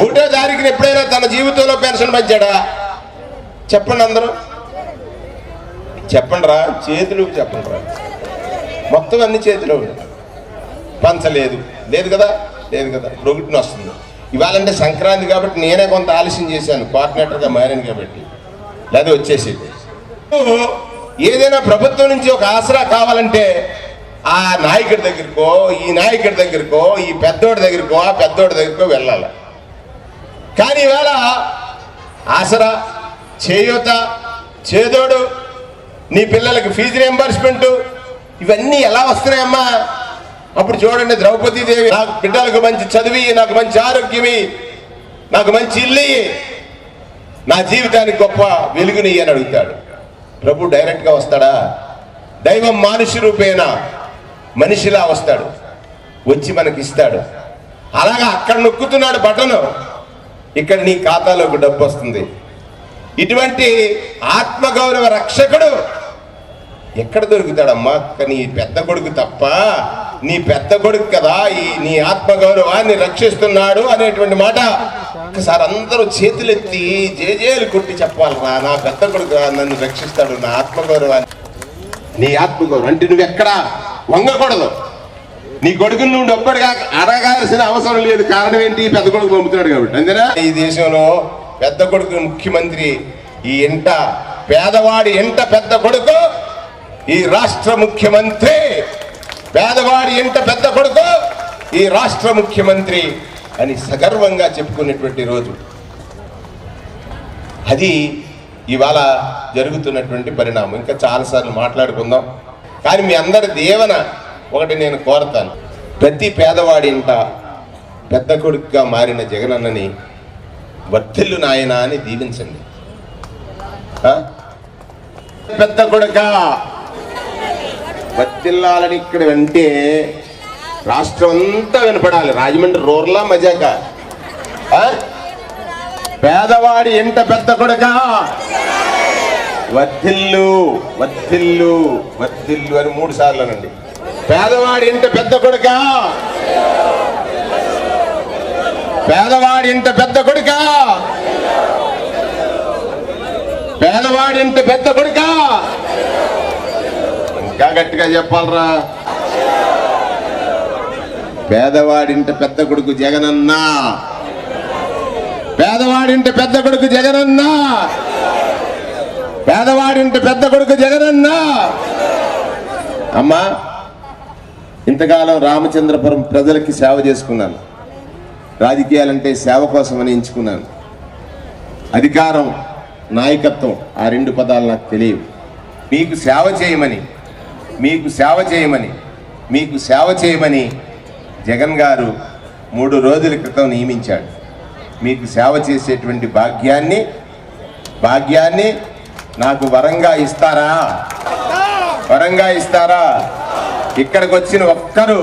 1వ తారీఖున ఎప్పుడైనా తన జీవితంలో పెన్షన్ పంచాడా? చెప్పండి అందరూ, చెప్పండి రా, చేతులు చెప్పండి రా, మొత్తం అన్ని చేతిలో పంచలేదు. లేదు కదా, లేదు కదా. 1న వస్తుంది. ఇవాళంటే సంక్రాంతి కాబట్టి నేనే కొంత ఆలస్యం చేశాను, కోఆర్డినేటర్గా మారాను కాబట్టి, లేదా వచ్చేసేది. ఏదైనా ప్రభుత్వం నుంచి ఒక ఆసరా కావాలంటే ఆ నాయకుడి దగ్గరకో, ఈ నాయకుడి దగ్గరకో, ఈ పెద్దోడి దగ్గరకో, ఆ పెద్దోడి దగ్గరకో వెళ్ళాలి. కానీ ఇవాళ ఆసరా, చేయూత, చేదోడు, నీ పిల్లలకి ఫీజు రియంబర్స్మెంట్, ఇవన్నీ ఎలా వస్తున్నాయమ్మా? అప్పుడు చూడండి, ద్రౌపదీదేవి నాకు బిడ్డలకు మంచి చదివి, నాకు మంచి ఆరోగ్యమి, నాకు మంచి ఇల్లు, నా జీవితానికి గొప్ప వెలుగుని అని అడుగుతాడు. ప్రభు డైరెక్ట్గా వస్తాడా? దైవం మానుష రూపేణ మనిషిలా వస్తాడు, వచ్చి మనకి ఇస్తాడు. అలాగా అక్కడ నొక్కుతున్నాడు బటను, ఇక్కడ నీ ఖాతాలోకి డబ్బు వస్తుంది. ఇటువంటి ఆత్మగౌరవ రక్షకుడు ఎక్కడ దొరుకుతాడమ్మా? నీ పెద్ద కొడుకు తప్ప, నీ పెద్ద కొడుకు కదా నీ ఆత్మగౌరవాన్ని రక్షిస్తున్నాడు అనేటువంటి మాట ఒకసారి అందరూ చేతులెత్తి జేజేలు కొట్టి చెప్పాలరా, నా పెద్ద కొడుకు నన్ను రక్షిస్తాడు, నా ఆత్మగౌరవాన్ని. నీ ఆత్మగౌరవం అంటే నువ్వెక్కడా వంగకూడదు. నీ కొడుకుని నువ్వు ఒక్కడిగా అడగాల్సిన అవసరం లేదు. కారణం ఏంటి? పెద్ద కొడుకు పంపుతున్నాడు కాబట్టి. అంతేనా? ఈ దేశంలో పెద్ద కొడుకు ముఖ్యమంత్రి, ఈ ఇంట పేదవాడి ఇంట పెద్ద కొడుకు ఈ రాష్ట్ర ముఖ్యమంత్రి, పేదవాడి ఇంట పెద్ద కొడుకు ఈ రాష్ట్ర ముఖ్యమంత్రి అని సగర్వంగా చెప్పుకునేటువంటి రోజు అది ఇవాళ జరుగుతున్నటువంటి పరిణామం. ఇంకా చాలాసార్లు మాట్లాడుకుందాం, కానీ మీ అందరి దీవెన ఒకటి నేను కోరతాను, ప్రతి పేదవాడి ఇంట పెద్ద కొడుకుగా మారిన జగనన్నని వర్ధిల్లు నాయనా అని దీవించండి. పెద్ద కొడుక వర్ధిల్లాలని ఇక్కడ వింటే రాష్ట్రం అంతా వినపడాలి. రాజమండ్రి రూరల్లా మజాక. పేదవాడి ఇంట పెద్ద కొడుక వర్ధిల్లు వర్ధిల్లు వర్ధిల్లు అని 3 సార్లునండి. పేదవాడి ఇంట పెద్ద కొడుక, పేదవాడి ఇంట పెద్ద కొడుక, పేదవాడి ఇంట పెద్ద కొడుక. ఇంకా గట్టిగా చెప్పాలరా. పేదవాడింట పెద్ద కొడుకు జగనన్న, పేదవాడింట పెద్ద కొడుకు జగనన్న, పేదవాడింట పెద్ద కొడుకు జగనన్న. అమ్మా, ఇంతకాలం రామచంద్రపురం ప్రజలకి సేవ చేసుకున్నాను. రాజకీయాలంటే సేవ కోసమని ఎంచుకున్నాను. అధికారం, నాయకత్వం ఆ 2 పదాలు నాకు తెలియవు. మీకు సేవ చేయమని, మీకు సేవ చేయమని, మీకు సేవ చేయమని జగన్ గారు 3 రోజుల క్రితం నియమించాడు. మీకు సేవ చేసేటువంటి భాగ్యాన్ని నాకు వరంగా ఇస్తారా? వరంగా ఇస్తారా? ఇక్కడికి వచ్చిన ఒక్కరు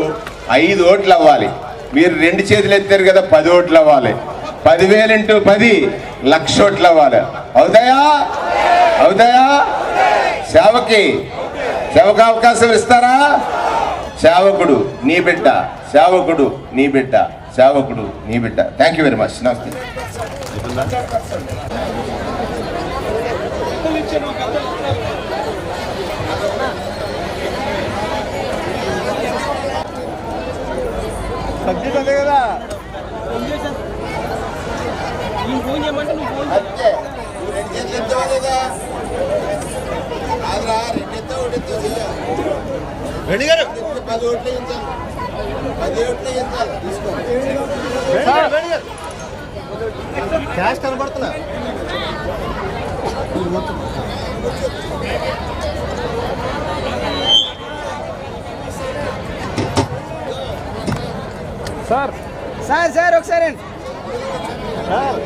5 ఓట్లు అవ్వాలి. మీరు 2 చేతులు ఎత్తారు కదా, 10 ఓట్లు అవ్వాలి. 10,000 × 10 లక్ష ఓట్లు అవ్వాలి. అవుతాయా? అవుతాయా? సేవకు అవకాశం ఇస్తారా? సేవకుడు నీ బిడ్డ, సేవకుడు నీ బిడ్డ, సేవకుడు నీ బిడ్డ. Thank you very much. నమస్తే. సబ్జెక్ట్ అదే కదా. రెడ్డి గారు 10 ఓట్లు వేయించాలి. 10 ఓట్లు వేయించాలి. క్యాష్ కనబడుతున్నా సార్. సార్ ఒకసారి సార్.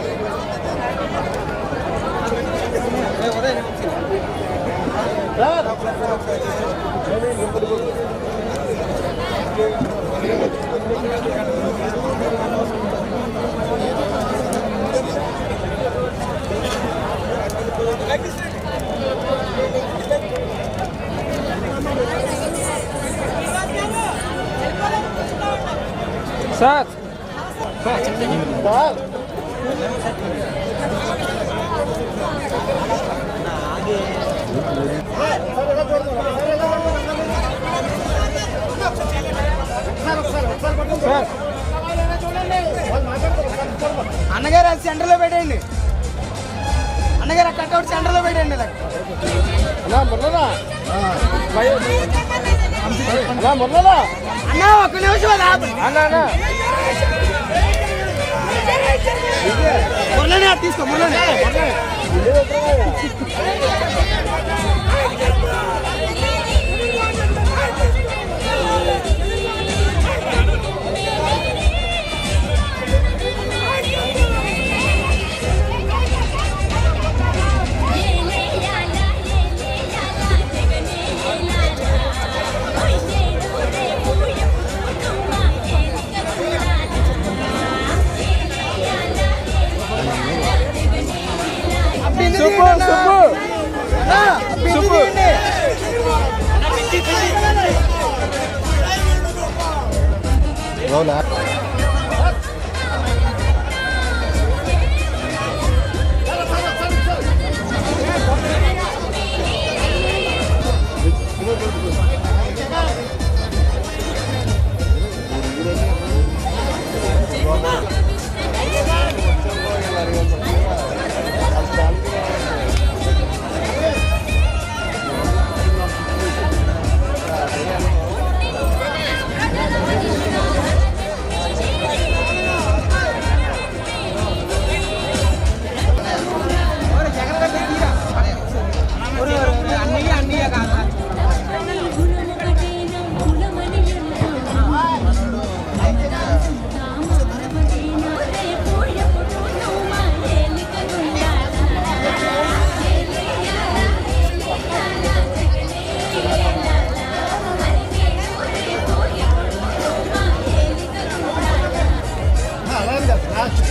అన్నగారు అది సెంటర్లో పెట్టండి. అన్నగారు కట్అవుట్ సెంటర్లో పెట్టండి. అన్న ఒక్క నిమిషం మురళి తీసుకో. మురళి అవునా?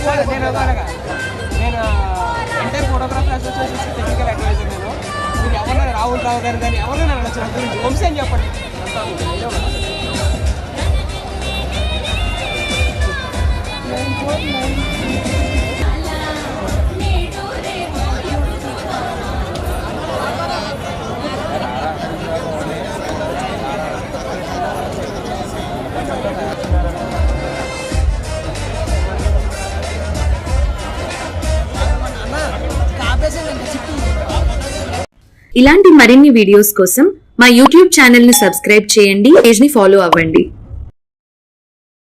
నేను enter photography association technical advisor. మీరు ఎవరైనా రాహుల్ రావు గారు కానీ ఎవరైనా అనొచ్చు నా గురించి. వంశీ అని చెప్పండి. ఇలాంటి మరిన్ని వీడియోస్ కోసం మా యూట్యూబ్ ఛానల్ ని సబ్స్క్రైబ్ చేయండి, పేజ్ ని ఫాలో అవ్వండి.